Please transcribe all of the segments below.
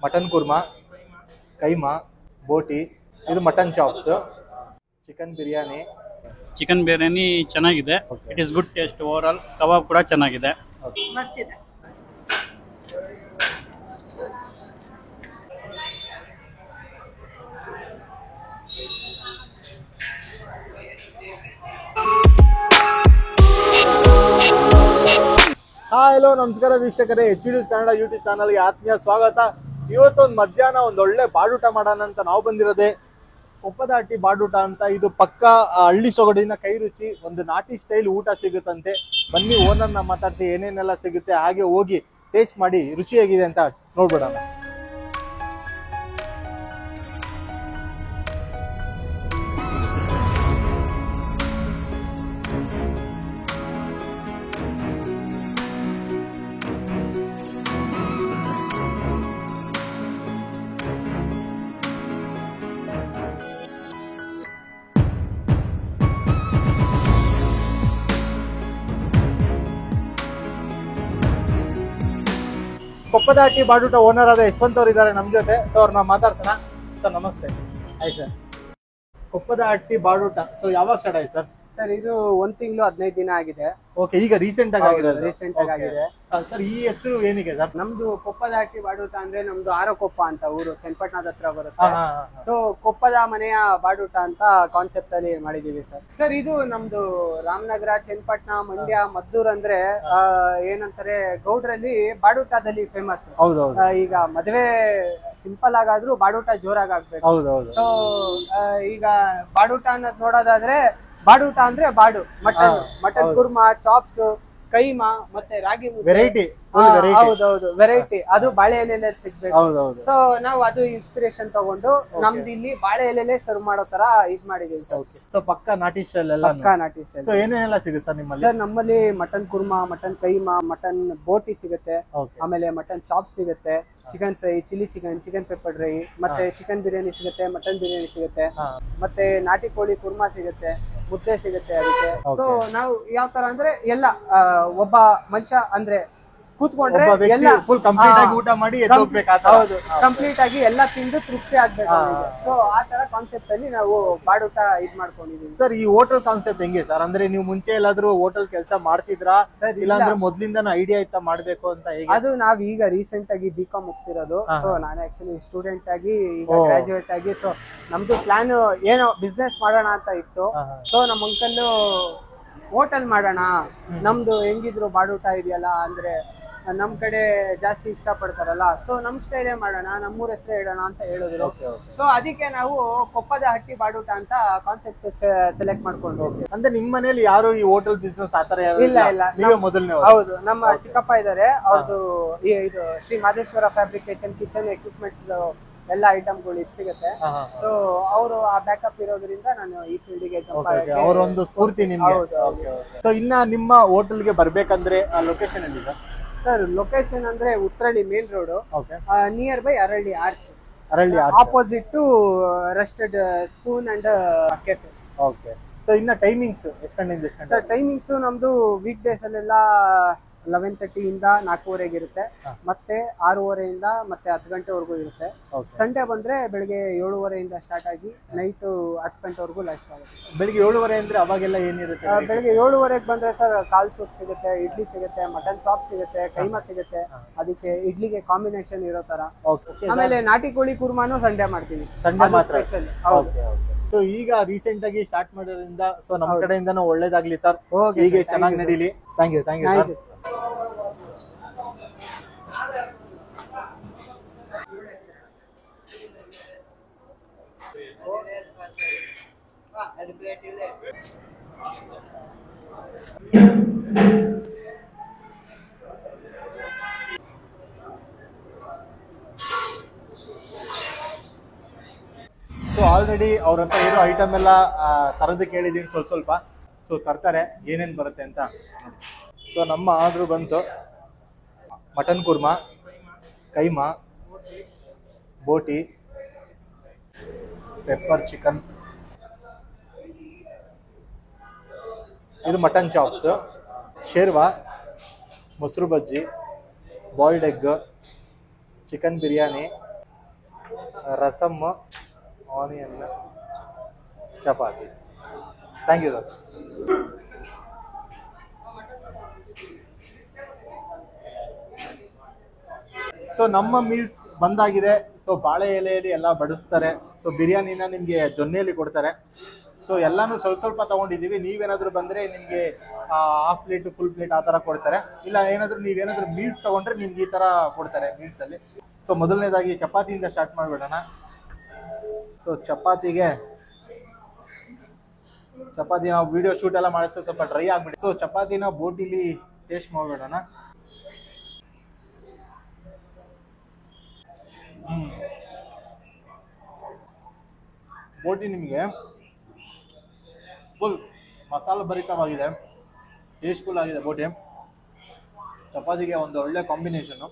Mutton kurma, keema, boti, ಇದು mutton chops, chicken biryani. Chicken biryani ಚೆನ್ನಾಗಿದೆ. It is good taste. Overall kebab ಕೂಡ ಚೆನ್ನಾಗಿದೆ. ಹಲೋ ನಮಸ್ಕಾರ ವೀಕ್ಷಕರೇ, HD ಕನ್ನಡ ಯೂಟ್ಯೂಬ್ ಚಾನಲ್ಗೆ ಆತ್ಮೀಯ ಸ್ವಾಗತ. ಇವತ್ತೊಂದು ಮಧ್ಯಾಹ್ನ ಒಳ್ಳೆ ಬಾಡೂಟ ಮಾಡೋಣ ಅಂತ ನಾವು ಬಂದಿರೋದೆ ಕೊಪ್ಪದ ಹಟ್ಟಿ ಬಾಡೂಟ ಅಂತ. ಇದು ಪಕ್ಕ ಹಳ್ಳಿ ಸೊಗಡಿನ ಕೈ ರುಚಿ, ಒಂದು ನಾಟಿ ಸ್ಟೈಲ್ ಊಟ ಸಿಗುತ್ತಂತೆ. ಬನ್ನಿ ಓನರ್ನ ಮಾತಾಡ್ಸಿ ಏನೇನೆಲ್ಲ ಸಿಗುತ್ತೆ, ಹಾಗೆ ಹೋಗಿ ಟೇಸ್ಟ್ ಮಾಡಿ ರುಚಿ ಹೇಗಿದೆ ಅಂತ ನೋಡ್ಬಿಡೋಣ. ಕೊಪ್ಪದ ಹಟ್ಟಿ ಬಾಡೂಟ ಓನರ್ ಆದ ಯಶವಂತ್ ಅವರು ಇದ್ದಾರೆ ನಮ್ಮ ಜೊತೆ. ಸೊ ಅವ್ರನ್ನ ಮಾತಾಡ್ಸೋಣ. ಸರ್ ನಮಸ್ತೆ. Hi sir. ಕೊಪ್ಪದ ಹಟ್ಟಿ ಬಾಡೂಟ ಸೊ ಯಾವಾಗ ಸ್ಟಾರ್ಟ್ ಆಯ್ತು ಸರ್? ಸರ್ ಇದು 1 ತಿಂಗಳು 15 ದಿನ ಆಗಿದೆ. ಓಕೆ, ಈಗ ರೀಸೆಂಟ್ ಆಗಿ ಆಗಿರೋದು? ರೀಸೆಂಟ್ ಆಗಿದೆ ಸರ್. ಈ ಹೆಸರು ಏನಿಗೆ ಸರ್? ನಮ್ದು ಕೊಪ್ಪದ ಹಟ್ಟಿ ಬಾಡೂಟ ಅಂದ್ರೆ ನಮ್ದು ಆರಕೊಪ್ಪ ಅಂತ ಊರು ಚನ್ನಪಟ್ಟಣದ ಹತ್ರ ಬರುತ್ತೆ. ಸೊ ಕೊಪ್ಪದ ಮನೆಯ ಬಾಡೂಟ ಅಂತ ಕಾನ್ಸೆಪ್ಟ್ ಅಲ್ಲಿ ಮಾಡಿದೀವಿ ಸರ್. ಸರ್ ಇದು ನಮ್ದು ರಾಮನಗರ, ಚನ್ನಪಟ್ಟಣ, ಮಂಡ್ಯ, ಮದ್ದೂರ್ ಅಂದ್ರೆ ಏನಂತಾರೆ ಗೌಡ್ರಲ್ಲಿ ಬಾಡೂಟದಲ್ಲಿ ಫೇಮಸ್. ಹೌದೌದು. ಈಗ ಮದುವೆ ಸಿಂಪಲ್ ಆಗಾದ್ರೂ ಬಾಡೂಟ ಜೋರಾಗಿ ಆಗ್ಬೇಕು. ಹೌದೌದು. ಸೊ ಈಗ ಬಾಡೂಟ ಅನ್ನೋದು ನೋಡೋದಾದ್ರೆ ಬಾಡೂಟ ಅಂದ್ರೆ ಬಾಡು, ಮಟನ್ ಕುರ್ಮಾ, ಚಾಪ್ಸ್, ಕೈಮಾ ಮತ್ತೆ ರಾಗಿ ವೆರೈಟಿ. ಹೌದೌದು, ವೆರೈಟಿ. ಅದು ಬಾಳೆ ಎಲೆಲೆ ಸಿಗ್ಬೇಕು. ಹೌದೌದು. ಸೊ ನಾವು ಅದು ಇನ್ಸ್ಪಿರೇಷನ್ ತಗೊಂಡು ನಮ್ದು ಇಲ್ಲಿ ಬಾಳೆ ಎಲೆಲೆ ಸರ್ವ್ ಮಾಡೋ ತರ ಇದ್ ಮಾಡಿದೀವಿ ಸರ್. ಸೊ ಪಕ್ಕ ನಾಟಿ ಸ್ಟೈಲ್ ಎಲ್ಲ. ಪಕ್ಕಾ ನಾಟಿ ಸ್ಟೈಲ್. ಸೊ ಏನೇನೆಲ್ಲ ಸಿಗುತ್ತೆ ಸರ್ ನಿಮ್ಮಲ್ಲಿ? ಸರ್ ನಮ್ಮಲ್ಲಿ mutton kurma, mutton keema, mutton boti ಸಿಗುತ್ತೆ. ಆಮೇಲೆ ಮಟನ್ ಚಾಪ್ ಸಿಗುತ್ತೆ, chicken fry, chilli chicken, chicken pepper dry, ಮತ್ತೆ ಚಿಕನ್ ಬಿರಿಯಾನಿ ಸಿಗುತ್ತೆ, ಮಟನ್ ಬಿರಿಯಾನಿ ಸಿಗುತ್ತೆ, ಮತ್ತೆ ನಾಟಿ ಕೋಳಿ ಕುರ್ಮಾ ಸಿಗುತ್ತೆ, ಮುದ್ದೆ ಸಿಗುತ್ತೆ ಅದಕ್ಕೆ. ಸೊ ನಾವು ಯಾವ ತರ ಅಂದ್ರೆ ಎಲ್ಲ ಒಬ್ಬ ಮನುಷ್ಯ ಅಂದ್ರೆ ಕೂತ್ಕೊಂಡ್ರೆ ಎಲ್ಲ ಫುಲ್ ಕಂಪ್ಲೀಟ್ ಆಗಿ ಊಟ ಮಾಡಿ ಹೌದು, ಕಂಪ್ಲೀಟ್ ಆಗಿ ಎಲ್ಲ ತಿಂದು ತೃಪ್ತಿ ಆಗ್ಬೇಕು. ಸೊ ಆ ತರ ಕಾನ್ಸೆಪ್ಟ್ ಅಲ್ಲಿ ನಾವು ಬಾಡೂಟ ಇದ್ ಮಾಡ್ಕೊಂಡಿದೀವಿ ಸರ್. ಈ ಹೋಟೆಲ್ ಕಾನ್ಸೆಪ್ಟ್ ಹೆಂಗೆ ಸರ್? ಅಂದ್ರೆ ನೀವು ಮುಂಚೆ ಎಲ್ಲಾದ್ರೂ ಹೋಟೆಲ್ ಕೆಲಸ ಮಾಡ್ತಿದ್ರಾ ಇಲ್ಲಾಂದ್ರೆ ಮೊದ್ಲಿಂದ ಐಡಿಯಾ ಇತ್ತ ಮಾಡ್ಬೇಕು ಅಂತ? ಅದು ನಾವ್ ಈಗ ರೀಸೆಂಟ್ ಆಗಿ BCom ಮುಗಿಸಿರೋದು. ಸೊ ನಾನು ಆಕ್ಚುಲಿ ಸ್ಟೂಡೆಂಟ್ ಆಗಿ ಈಗ ಗ್ರಾಜುಯೇಟ್ ಆಗಿ, ಸೊ ನಮ್ದು ಪ್ಲಾನ್ ಏನೋ ಬಿಸ್ನೆಸ್ ಮಾಡೋಣ ಅಂತ ಇತ್ತು. ಸೊ ನಮ್ಮ ಅಂಕಲ್ ಹೋಟೆಲ್ ಮಾಡೋಣ, ನಮ್ದು ಹೆಂಗಿದ್ರು ಬಾಡೂಟ ಇದೆಯಲ್ಲ ಅಂದ್ರೆ ನಮ್ ಕಡೆ ಜಾಸ್ತಿ ಇಷ್ಟ ಪಡ್ತಾರಲ್ಲ, ಸೊ ನಮ್ ಸ್ಟೈಲೇ ಮಾಡೋಣ, ನಮ್ಮೂರ ಹೆಸರೇ ಇಡೋಣ ಅಂತ ಹೇಳಿದ್ರು. ಸೊ ಅದಕ್ಕೆ ನಾವು ಕೊಪ್ಪದ ಹಟ್ಟಿ ಬಾಡೂಟ ಅಂತ ಕಾನ್ಸೆಪ್ಟ್ ಸೆಲೆಕ್ಟ್ ಮಾಡ್ಕೊಂಡು. ಅಂದ್ರೆ ನಿಮ್ ಮನೇಲಿ ಯಾರು ಈ ಹೋಟೆಲ್ ಬಿಸ್ನೆಸ್ ಆತರ? ಇಲ್ಲ, ನೀವೇ ಮೊದಲನೇ? ಹೌದು, ನಮ್ಮ ಚಿಕ್ಕಪ್ಪ ಇದಾರೆ. ಅವ್ರದ್ದು ಇದು Shri Madeshwara fabrication kitchen equipments ಎಲ್ಲ ಐಟಮ್ಗಳು ಇದು ಸಿಗುತ್ತೆ. ಸೊ ಅವರು ಆ ಬ್ಯಾಕಪ್ ಇರೋದ್ರಿಂದ ನಾನು ಈ ಫೀಲ್ಡ್ಗೆ ಅವರೊಂದು ಸ್ಫೂರ್ತಿ ನಿಮ್ಗೆ. ಸೊ ಇನ್ನ ನಿಮ್ಮ ಹೋಟೆಲ್ಗೆ ಬರ್ಬೇಕಂದ್ರೆ ಲೊಕೇಶನ್ ಎಲ್ಲಿದೆ ಸರ್? ಲೊಕೇಶನ್ ಅಂದ್ರೆ Uttarahalli main road, near by Arahalli arch, opposite to rested spoon and cafe. Okay. So ಇನ್ನ ಟೈಮಿಂಗ್ಸ್ ಎಷ್ಟರಿಂದ ಎಷ್ಟು? ಸರ್ ಟೈಮಿಂಗ್ಸ್ ನಮ್ದು ವೀಕ್ ಡೇಸ್ ಅಲ್ಲೆಲ್ಲ 11:30 ಇಂದ 4:15 ಇರುತ್ತೆ, ಮತ್ತೆ 6:30 ಇಂದ ಮತ್ತೆ 10 ಗಂಟೆವರೆಗೂ ಇರುತ್ತೆ. ಸಂಡೇ ಬಂದ್ರೆ ಬೆಳಿಗ್ಗೆ 7:30 ಇಂದ ಸ್ಟಾರ್ಟ್ ಆಗಿ ನೈಟ್ 10 ಗಂಟೆವರೆಗೂ ಲಾಸ್ಟ್ ಆಗುತ್ತೆ. ಬೆಳಿಗ್ಗೆ 7:30 ಅಂದ್ರೆ ಅವಾಗೆಲ್ಲ ಏನಿರುತ್ತೆ? ಬೆಳಿಗ್ಗೆ 7:30 ಬಂದ್ರೆ ಸರ್ ಕಾಲ್ ಸೂಪ್ ಸಿಗುತ್ತೆ, ಇಡ್ಲಿ ಸಿಗುತ್ತೆ, ಮಟನ್ ಚಾಪ್ ಸಿಗುತ್ತೆ, ಕೈಮಾ ಸಿಗುತ್ತೆ. ಅದಕ್ಕೆ ಇಡ್ಲಿಗೆ ಕಾಂಬಿನೇಷನ್ ಇರೋ ತರ. ಆಮೇಲೆ ನಾಟಿ ಕೋಳಿ ಕುರ್ಮಾನು ಸಂಡೇ ಮಾಡ್ತೀವಿ, ಸಂಡೇ ಮಾತ್ರ ಸ್ಪೆಷಲ್. ಸೊ ಈಗ ರೀಸೆಂಟ್ ಆಗಿ ಸ್ಟಾರ್ಟ್ ಮಾಡೋದ್ರಿಂದ ಸೊ ನಮ್ಮ ಕಡೆಯಿಂದನೂ ಒಳ್ಳೇದಾಗ್ಲಿ ಸರ್, ಹೀಗೆ ಚೆನ್ನಾಗಿ ನಡೀಲಿ. Thank you. Thank you. So already ಅವ್ರ ಹತ್ರ ಇರೋ ಐಟಮ್ ಎಲ್ಲ ತರದು ಕೇಳಿದೀನಿ ಸ್ವಲ್ಪ. ಸೊ ತರ್ತಾರೆ, ಏನೇನು ಬರುತ್ತೆ ಅಂತ. ಸೊ ನಮ್ಮ ಆರ್ಡ್ರು ಬಂತು mutton kurma, keema, boti, pepper chicken, ಇದು ಮಟನ್ ಚಾಪ್ಸ್, ಶೇರ್ವಾ, ಮೊಸರು ಬಜ್ಜಿ, boiled egg, chicken biryani, rasam, onion, chapati. Thank you sir. So ನಮ್ಮ ಮೀಲ್ಸ್ ಬಂದಾಗಿದೆ. ಸೊ ಬಾಳೆ ಎಲೆಯಲ್ಲಿ ಎಲ್ಲ ಬಡಿಸ್ತಾರೆ. ಸೊ ಬಿರಿಯಾನಿನ ನಿಮಗೆ ಜೊನ್ನೆಯಲ್ಲಿ ಕೊಡ್ತಾರೆ. ಸೊ ಎಲ್ಲಾನು ಸ್ವಲ್ಪ ಸ್ವಲ್ಪ ತಗೊಂಡಿದ್ದೀವಿ. ನೀವೇನಾದರೂ ಬಂದರೆ ನಿಮಗೆ ಹಾಫ್ ಪ್ಲೇಟ್, ಫುಲ್ ಪ್ಲೇಟ್ ಆ ಥರ ಕೊಡ್ತಾರೆ. ಇಲ್ಲ ನೀವೇನಾದರೂ ಮೀಲ್ಸ್ ತಗೊಂಡ್ರೆ ನಿಮ್ಗೆ ಈ ಥರ ಕೊಡ್ತಾರೆ ಮೀಲ್ಸಲ್ಲಿ. ಸೊ ಮೊದಲನೇದಾಗಿ ಚಪಾತಿಯಿಂದ ಸ್ಟಾರ್ಟ್ ಮಾಡಿಬಿಡೋಣ. ಸೊ ಚಪಾತಿ ನಾವು ವಿಡಿಯೋ ಶೂಟ್ ಎಲ್ಲ ಮಾಡಿದ್ರೆ ಸ್ವಲ್ಪ ಡ್ರೈ ಆಗಿಬಿಡಿ. ಸೊ ಚಪಾತಿನ ಬೋಟಿಲಿ ಟೇಸ್ಟ್ ಮಾಡಿಬಿಡೋಣ. ಬೋಟಿ ನಿಮಗೆ ಫುಲ್ ಮಸಾಲ ಭರಿತವಾಗಿದೆ, ಟೇಸ್ಟ್ಫುಲ್ ಆಗಿದೆ ಬೋಟಿ. ಚಪಾತಿಗೆ ಒಂದು ಒಳ್ಳೆ ಕಾಂಬಿನೇಷನ್ನು,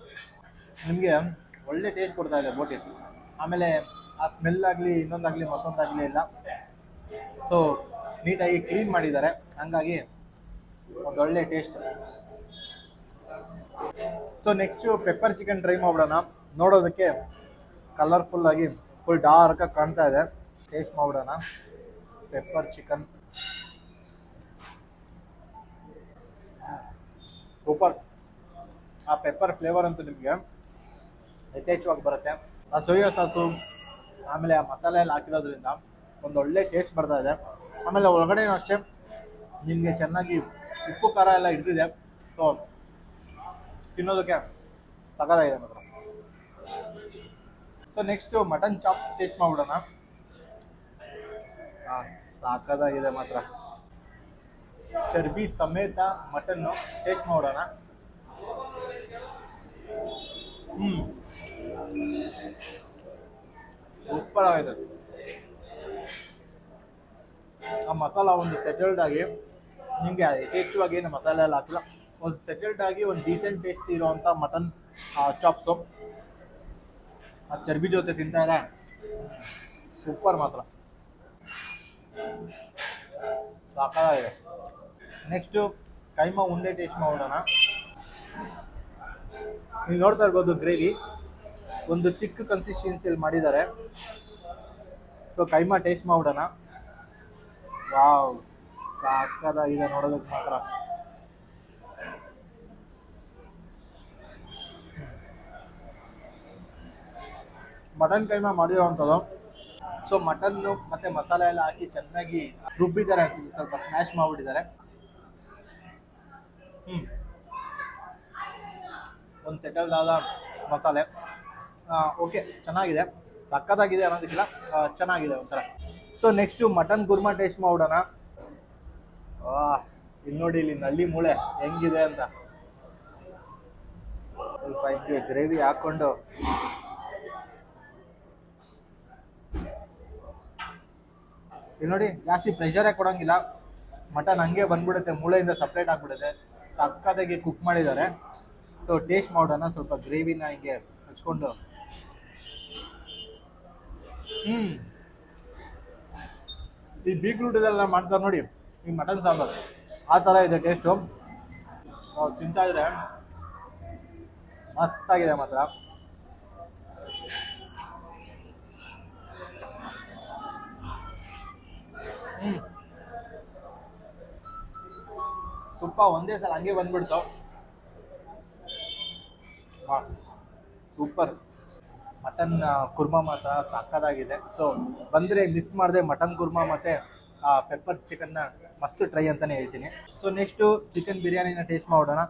ನಿಮಗೆ ಒಳ್ಳೆ ಟೇಸ್ಟ್ ಕೊಡ್ತಾ ಇದೆ ಬೋಟಿ. ಆಮೇಲೆ ಆ ಸ್ಮೆಲ್ ಆಗಲಿ ಇನ್ನೊಂದಾಗಲಿ ಮತ್ತೊಂದಾಗಲಿ ಇಲ್ಲ. ಸೊ ನೀಟಾಗಿ ಕ್ಲೀನ್ ಮಾಡಿದ್ದಾರೆ, ಹಂಗಾಗಿ ಒಂದೊಳ್ಳೆ taste. So next pepper chicken try ಮಾಡೋಣ. ನೋಡೋದಕ್ಕೆ ಕಲರ್ಫುಲ್ ಆಗಿ ಫುಲ್ ಡಾರ್ಕ್ ಆಗಿ ಕಾಣ್ತಾ ಇದೆ. ಟೇಸ್ಟ್ ಮಾಡೋಣ ಪೆಪ್ಪರ್ ಚಿಕನ್. ಸೂಪರ್. ಆ ಪೆಪ್ಪರ್ ಫ್ಲೇವರ್ ಅಂತೂ ನಿಮಗೆ ಯಥೇಚ್ಛವಾಗಿ ಬರುತ್ತೆ. ಆ ಸೋಯಾ ಸಾಸು ಆಮೇಲೆ ಆ ಮಸಾಲೆ ಎಲ್ಲ ಹಾಕಿರೋದ್ರಿಂದ ಒಂದು ಒಳ್ಳೆ ಟೇಸ್ಟ್ ಬರ್ತಾ ಇದೆ. ಆಮೇಲೆ ಒಳಗಡೆನೂ ಅಷ್ಟೇ ನಿಮಗೆ ಚೆನ್ನಾಗಿ ಉಪ್ಪು ಖಾರ ಎಲ್ಲ ಹಿಡಿದಿದೆ. ಸೊ ತಿನ್ನೋದಕ್ಕೆ ಸಗದಾಗಿದೆ ಮಾತ್ರ. So next mutton chop taste ಮಾಡಿಬಿಡೋಣ. ಸಾಕಾಗಿದೆ ಮಾತ್ರ. ಚರ್ಬಿ ಸಮೇತ ಮಟನ್ನು ಟೇಸ್ಟ್ ಮಾಡೋಣ. ಸೂಪರ್ ಆಗಿದೆ. ಆ ಮಸಾಲ ಒಂದು ಸೆಟಲ್ಡ್ ಆಗಿ ನಿಮಗೆ ಯಥೇಚ್ಛವಾಗಿ ಏನು ಮಸಾಲೆ ಎಲ್ಲ ಹಾಕಿಲ್ಲ, ಒಂದು ಸೆಟಲ್ಡ್ ಆಗಿ ಒಂದು ಡೀಸೆಂಟ್ ಟೇಸ್ಟ್ ಇರುವಂಥ ಮಟನ್ ಚಾಪ್ಸು ಆ ಚರ್ಬಿ ಜೊತೆ ತಿಂತಾ ಇದೆ. ಸೂಪರ್ ಮಾತ್ರ, ಸಾಕಾಗಿದೆ. ನೆಕ್ಸ್ಟು ಕೈಮಾ ಉಂಡೆ ಟೇಸ್ಟ್ ಮಾಡೋಣ. ನೀವು ನೋಡ್ತಾ ಇರ್ಬೋದು ಗ್ರೇವಿ ಒಂದು ತಿಕ್ ಕನ್ಸಿಸ್ಟೆನ್ಸಿಯಲ್ಲಿ ಮಾಡಿದ್ದಾರೆ. ಸೊ ಕೈಮಾ ಟೇಸ್ಟ್ ಮಾಡೋಣ. ವಾವ್, ಸಾಕಾಗಿದೆ ನೋಡೋದಕ್ಕೆ ಮಾತ್ರ. ಮಟನ್ ಕೈಮಾ ಮಾಡಿರೋವಂಥದ್ದು. ಸೊ ಮಟನ್ನು ಮತ್ತು ಮಸಾಲೆ ಎಲ್ಲ ಹಾಕಿ ಚೆನ್ನಾಗಿ ರುಬ್ಬಿದ್ದಾರೆ ಅನ್ಸುತ್ತೆ, ಸ್ವಲ್ಪ ಸ್ಮ್ಯಾಶ್ ಮಾಡಿಬಿಟ್ಟಿದ್ದಾರೆ. ಒಂದು ಸೆಟಲ್ಡ್ ಆದ ಮಸಾಲೆ. ಓಕೆ, ಚೆನ್ನಾಗಿದೆ, ಸಕ್ಕತ್ತಾಗಿದೆ ಅನ್ನೋದಕ್ಕಿಲ್ಲ, ಚೆನ್ನಾಗಿದೆ ಒಂಥರ. So next mutton korma taste ಮಾಡೋಣ. ಇಲ್ಲಿ ನೋಡಿ, ಇಲ್ಲಿ ನಳ್ಳಿ ಮೂಳೆ ಹೆಂಗಿದೆ ಅಂತ. ಸ್ವಲ್ಪ ಹಿಂಗೆ ಗ್ರೇವಿ ಹಾಕ್ಕೊಂಡು ಇಲ್ಲಿ ನೋಡಿ, ಜಾಸ್ತಿ ಪ್ರೆಷರೇ ಕೊಡೋಂಗಿಲ್ಲ. ಮಟನ್ ಹಂಗೆ ಬಂದ್ಬಿಡುತ್ತೆ, ಮೂಳೆಯಿಂದ ಸಪ್ರೇಟ್ ಆಗಿಬಿಡುತ್ತೆ. ಸಕ್ಕತ್ತಾಗಿ ಕುಕ್ ಮಾಡಿದ್ದಾರೆ. ಸೊ ಟೇಸ್ಟ್ ಮಾಡೋಣ. ಸ್ವಲ್ಪ ಗ್ರೇವಿನ ಹಿಂಗೆ ಹಚ್ಕೊಂಡು. ಈ ಬೀಗ್ರೂಟದೆಲ್ಲ ಮಾಡ್ತಾರೆ ನೋಡಿ, ಈ ಮಟನ್ ಸಾಂಬಾರು ಆ ಥರ ಇದೆ ಟೇಸ್ಟು. ತಿಂತಾ ಇದ್ರೆ ಮಸ್ತಾಗಿದೆ ಮಾತ್ರ. ತುಪ್ಪ ಒಂದೇ ಸಲ ಹಂಗೆ ಬಂದ್ಬಿಡ್ತು. ಸೂಪರ್. ಮಟನ್ ಕುರ್ಮಾ ಮಾತ್ರ ಸಾಕಾಗಿದೆ. ಸೊ ಬಂದರೆ ಮಿಸ್ ಮಾಡದೆ ಮಟನ್ ಕುರ್ಮಾ ಮತ್ತು ಪೆಪ್ಪರ್ ಚಿಕನ್ನ ಮಸ್ತ್ ಟ್ರೈ ಅಂತಲೇ ಹೇಳ್ತೀನಿ. ಸೊ ನೆಕ್ಸ್ಟು ಚಿಕನ್ ಬಿರಿಯಾನಿನ ಟೇಸ್ಟ್ ಮಾಡೋಣ.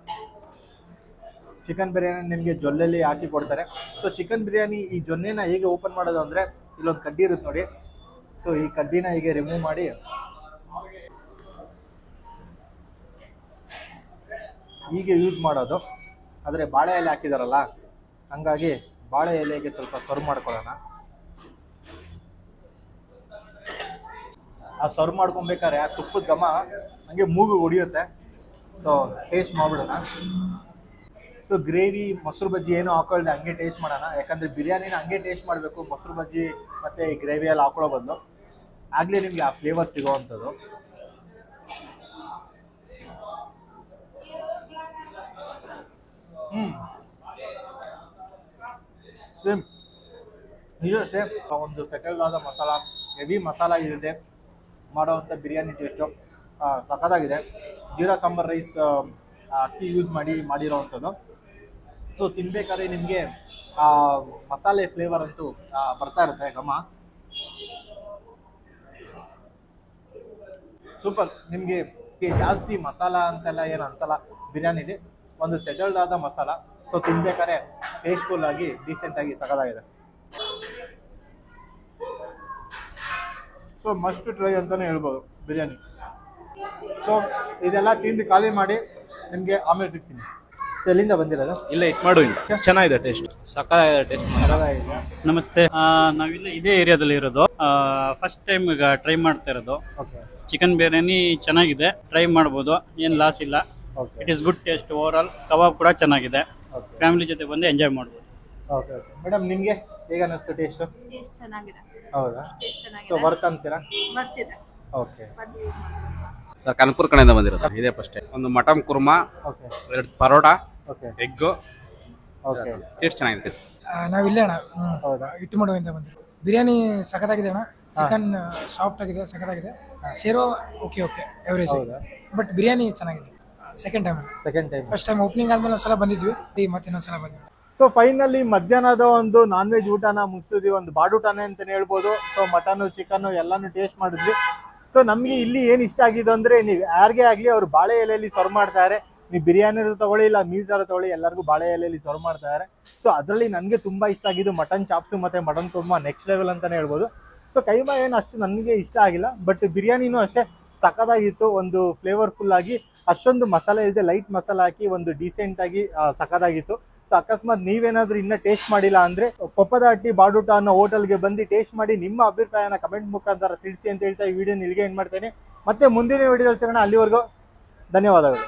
ಚಿಕನ್ ಬಿರಿಯಾನಿ ನಿಮಗೆ ಜೊಲ್ಲೆಲ್ಲಿ ಹಾಕಿ ಕೊಡ್ತಾರೆ. ಸೊ ಚಿಕನ್ ಬಿರಿಯಾನಿ ಈ ಜೊನ್ನೆನ ಹೇಗೆ ಓಪನ್ ಮಾಡೋದು ಅಂದರೆ, ಇಲ್ಲೊಂದು ಕಡ್ಡಿ ಇರುತ್ತೆ ನೋಡಿ. ಸೊ ಈ ಕಡ್ಡಿನ ಹೀಗೆ ರಿಮೂವ್ ಮಾಡಿ ಹೀಗೆ ಯೂಸ್ ಮಾಡೋದು. ಆದರೆ ಬಾಳೆ ಎಲೆ ಹಾಕಿದಾರಲ್ಲ, ಹಂಗಾಗಿ ಬಾಳೆ ಎಲೆಗೆ ಸ್ವಲ್ಪ ಸರ್ವ್ ಮಾಡ್ಕೊಳ್ಳೋಣ. ಆ ಸರ್ವ್ ಮಾಡ್ಕೊಬೇಕಾದ್ರೆ ಆ ತುಪ್ಪದ ಘಮ ಹಂಗೆ ಮೂಗು ಹೊಡಿಯುತ್ತೆ. ಸೊ ಟೇಸ್ಟ್ ಮಾಡಿಬಿಡೋಣ. ಸೊ ಗ್ರೇವಿ ಮೊಸರು ಬಜ್ಜಿ ಏನೋ ಹಾಕೊಳ್ದೆ ಹಂಗೆ ಟೇಸ್ಟ್ ಮಾಡೋಣ. ಯಾಕಂದರೆ ಬಿರಿಯಾನಿನ ಹಂಗೆ ಟೇಸ್ಟ್ ಮಾಡಬೇಕು, ಮೊಸರು ಬಜ್ಜಿ ಮತ್ತು ಈ ಗ್ರೇವಿ ಎಲ್ಲ ಹಾಕೊಳ್ಳೋ ಬದಲು. ಆಗಲೇ ನಿಮಗೆ ಆ ಫ್ಲೇವರ್ ಸಿಗೋವಂಥದ್ದು. ಸೇಮ್ ಇದು ಅಷ್ಟೇ ಒಂದು ಸೆಟಲ್ಡ್ ಆದ ಮಸಾಲ, ಹೆವಿ ಮಸಾಲ ಇದೆ ಮಾಡೋವಂಥ ಬಿರಿಯಾನಿ ಟೇಸ್ಟು ಸಖತ್ತಾಗಿದೆ. ಜೀರಾ ಸಾಂಬಾರ್ ರೈಸ್ ಅಕ್ಕಿ ಯೂಸ್ ಮಾಡಿರೋವಂಥದ್ದು. ಸೊ ತಿನ್ಬೇಕಾದ್ರೆ ನಿಮಗೆ ಮಸಾಲೆ ಫ್ಲೇವರ್ ಅಂತೂ ಬರ್ತಾ ಇರುತ್ತೆ ಘಮ. ಸೂಪರ್. ನಿಮಗೆ ಜಾಸ್ತಿ ಮಸಾಲ ಅಂತೆಲ್ಲ ಏನು ಅನ್ಸಲ್ಲ ಬಿರಿಯಾನಿಲಿ, ಒಂದು ಸೆಟಲ್ಡ್ ಆದ ಮಸಾಲ. ಸೊ ತಿನ್ಬೇಕಾದ್ರೆ ಟೇಸ್ಟ್ಫುಲ್ ಆಗಿ ಡೀಸೆಂಟ್ ಆಗಿ ಸಖತ್ತಾಗಿದೆ. ಸೊ ಮಸ್ಟ್ ಟ್ರೈ ಅಂತಾನೆ ಹೇಳ್ಬೋದು ಬಿರಿಯಾನಿ. ಸೊ ಇದೆಲ್ಲ ತಿಂದು ಖಾಲಿ ಮಾಡಿ ನಿಮಗೆ ಆಮೇಲೆ ಸಿಗ್ತೀನಿ. ಸೊ ಎಲ್ಲಿಂದ ಬಂದಿರೋದು? ಇಲ್ಲ ಇಟ್ ಮಾಡು ಚೆನ್ನಾಗಿದೆ ಟೇಸ್ಟ್, ಸಕ್ಕತ್ತಾಗಿದೆ ಟೇಸ್ಟ್. ಸಖತ್ತಾಗಿದೆ. ನಮಸ್ತೆ. ನಾವಿಲ್ಲ ಇದೇ ಏರಿಯಾದಲ್ಲಿ ಇರೋದು. ಫಸ್ಟ್ ಟೈಮ್ ಈಗ ಟ್ರೈ ಮಾಡ್ತಾ ಇರೋದು. ಓಕೆ ಚಿಕನ್ ಬಿರಿಯಾನಿ ಚೆನ್ನಾಗಿದೆ, ಟ್ರೈ ಮಾಡ್ಬೋದು, ಏನು ಲಾಸ್ ಇಲ್ಲ. Okay it is good taste overall. Kebab ಕೂಡ ಚೆನ್ನಾಗಿದೆ, ಓಕೆ ಫ್ಯಾಮಿಲಿ ಜೊತೆ ಬಂದು ಎಂಜಾಯ್ ಮಾಡ್ಬೋದು. ಓಕೆ ಓಕೆ ಮೇಡಮ್, ನಿಮಗೆ ಹೇಗೆ ಅನ್ನಿಸ್ತು ಟೇಸ್ಟು? ಟೇಸ್ಟ್ ಚೆನ್ನಾಗಿದೆ. ಹೌದಾ? ಟೇಸ್ಟ್ ಸೊ ಚೆನ್ನಾಗಿದೆ. ವರ್ತ್ ಅಂತೀರಾ? ಬರ್ತಿದೆ. ಓಕೆ ಸರ್ ಕನಕಪುರ ಕಡೆಯಿಂದ ಬಂದಿರೋದು. ಇದೇ ಫಸ್ಟ್ ಒಂದು mutton korma, okay 2 paratha, okay egg, okay taste ಚೆನ್ನಾಗಿದೆ ಸರ್. ನಾವಿಲ್ಲೇ ಅಣ್ಣ ಹೌದಾ? ಇಟ್ಟುಮಡುವಿಂದ ಬಂದಿರೋ. ಬಿರಿಯಾನಿ ಸಖತ್ತಾಗಿದೆ ಅಣ್ಣ. ಚಿಕನ್ ಸಾಫ್ಟ್ ಆಗಿದೆ, ಸಖತ್ತಾಗಿದೆ. ಶೇರ್ವ ಓಕೆ ಎವರೇಜ್, ಹೌದಾ? ಬಟ್ ಬಿರಿಯಾನಿ ಚೆನ್ನಾಗಿದೆ. Second time, second time. First time opening ಆದ್ಮೇಲೆ ಒಂದ್ಸಲ ಬಂದಿದ್ವಿ, ಮತ್ತೆ ಇನ್ನೊಂದ್ಸಲ ಬಂದ್ವಿ. ಸೊ ಫೈನಲಿ ಮಧ್ಯಾಹ್ನದ ಒಂದು ನಾನ್ ವೆಜ್ ಊಟನ ಮುಗಿಸಿದ್ವಿ, ಒಂದು ಬಾಡೂಟನೇ ಅಂತಾನೆ ಹೇಳ್ಬೋದು. ಸೊ ಮಟನ್ ಚಿಕನ್ ಎಲ್ಲಾನು ಟೇಸ್ಟ್ ಮಾಡಿದ್ವಿ. ಸೊ ನಮ್ಗೆ ಇಲ್ಲಿ ಏನ್ ಇಷ್ಟ ಆಗಿದೆ ಅಂದ್ರೆ, ನೀವು ಯಾರಿಗೇ ಆಗ್ಲಿ ಅವ್ರು ಬಾಳೆ ಎಲೆಯಲ್ಲಿ ಸರ್ವ್ ಮಾಡ್ತಾರೆ. ನೀವು ಬಿರಿಯಾನಿ ತಗೊಳ್ಳಿ ಇಲ್ಲ ಮೀಲ್ಸಾರು ತಗೊಳ್ಳಿ, ಎಲ್ಲರಿಗೂ ಬಾಳೆ ಎಲೆಯಲ್ಲಿ ಸರ್ವ್ ಮಾಡ್ತಾರೆ. ಸೊ ಅದರಲ್ಲಿ ನನಗೆ ತುಂಬಾ ಇಷ್ಟ ಆಗಿದ್ದು ಮಟನ್ ಚಾಪ್ಸು ಮತ್ತೆ ಮಟನ್ ಕುರ್ಮಾ ನೆಕ್ಸ್ಟ್ ಲೆವೆಲ್ ಅಂತಾನೆ ಹೇಳ್ಬೋದು. ಸೊ ಕೈಮಾ ಏನು ಅಷ್ಟು ನನಗೆ ಇಷ್ಟ ಆಗಿಲ್ಲ, ಬಟ್ ಬಿರಿಯಾನಿನೂ ಅಷ್ಟೇ ಸಖತ್ತಾಗಿತ್ತು. ಒಂದು ಫ್ಲೇವರ್ಫುಲ್ ಆಗಿ, ಅಷ್ಟೊಂದು ಮಸಾಲೆ ಇದೆ, ಲೈಟ್ ಮಸಾಲ ಹಾಕಿ ಒಂದು ಡೀಸೆಂಟ್ ಆಗಿ ಸಖತ್ತಾಗಿತ್ತು. ಸೊ ಅಕಸ್ಮಾತ್ ನೀವೇನಾದ್ರೂ ಇನ್ನ ಟೇಸ್ಟ್ ಮಾಡಿಲ್ಲ ಅಂದ್ರೆ ಕೊಪ್ಪದ ಹಟ್ಟಿ ಬಾಡೂಟ ಅನ್ನೋ ಹೋಟೆಲ್ಗೆ ಬಂದು ಟೇಸ್ಟ್ ಮಾಡಿ ನಿಮ್ಮ ಅಭಿಪ್ರಾಯನ ಕಮೆಂಟ್ ಮುಖಾಂತರ ತಿಳಿಸಿ ಅಂತ ಹೇಳ್ತಾ ಈ ವಿಡಿಯೋ ಇಲ್ಲಿಗೆ ಎಂಡ್ ಮಾಡ್ತೇನೆ. ಮತ್ತೆ ಮುಂದಿನ ವಿಡಿಯೋದಲ್ಲಿ ಸಿಗೋಣ. ಅಲ್ಲಿವರೆಗೂ ಧನ್ಯವಾದಗಳು.